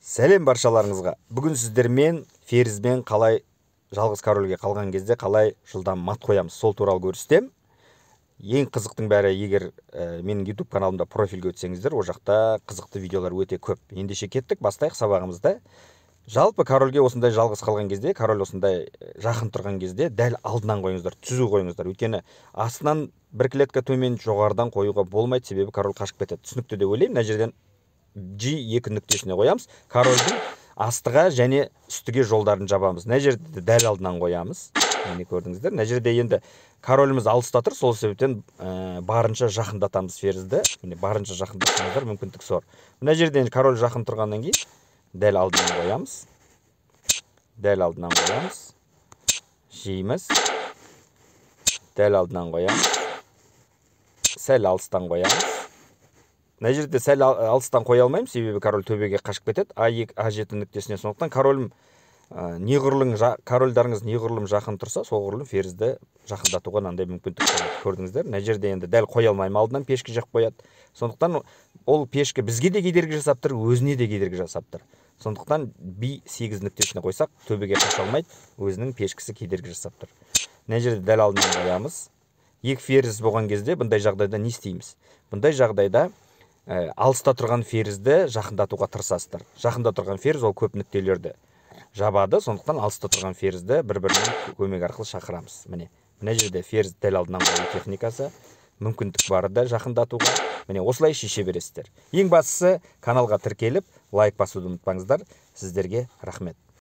Сәлем баршаларыңызға. Бүгін сіздермен Ферізбен қалай жалғыз корольге қалған кезде қалай жылдам мат қоямыз, сол туралы көрсетем. Ең қызықтың бәрі, егер менің YouTube каналымда профильге өтсеңіздер, о жақта қызықты видеолар өте көп. Ендеше кеттік, бастайық сабағымызды. Жалпы корольге осындай жалғыз қалған кезде, король осындай жақын тұрған кезде дәл алдынан қойыңыздар, түзу қойыңыздар. Өйткені астынан бір клетка төмен, жоғарыдан қоюға болмайды, себебі король қашып кетеді. Түсінікті деп ойлаймын. Мына жерден G2 нүктесіне қоямыз. Корольдің астыға және үстіге жолдарын жабамыз. Мына жерде дәл алдынан қоямыз. Міне көрдіңіздер. Мына жерде енді короліміз алыста тұр, сол себептен барынша жақындатамыз ферзді. Міне барынша жақындатсаңыздар мүмкіндік зор. Мына жерден король жақын тұрғаннан кейін дәл алдынан қоямыз. Дәл алдынан қоямыз. Жейміз. Дәл алдынан қоямыз. Сәл алыстан қоямыз. Мына жерде сәл алыстан қоя алмаймын, себебі король төбеге қашып кетеді. А7 нүктесіне. Сондықтан корольдарыңыз неғұрлым жақын тұрса, соғұрлым ферзді жақындатуға мынандай мүмкіндік болады. Көрдіңіздер? Мына жерде енді дәл қоя алмаймын, алдынан пешкі жақ қояды. Сондықтан ол пешкі бізге де кедергі жасап тұр, өзіне де кедергі жасап тұр. Сондықтан B8 нүктесіне қойсақ, төбеге қаша алмайды, өзінің пешкісі кедергі жасап тұр. Мына жерде дәл алдынан қоямыз. Екі ферзь болған кезде бұндай жағдайда не істейміз? Бұндай жағдайда алыста тұрған ферзді жақындатуға тырысасыздар. Жақында тұрған ферзь ол көп нүктелерді жабады, сондықтан алыста тұрған ферзді бір-бірінің көмек арқылы шақырамыз. Мына жерде ферзь дәл алдынан қою техникасы, мүмкіндік бар да жақындатуға. Міне осылай шеше бересіздер. Ең бастысы каналға тіркеліп, лайк басуды ұмытпаңыздар. Сіздерге рахмет.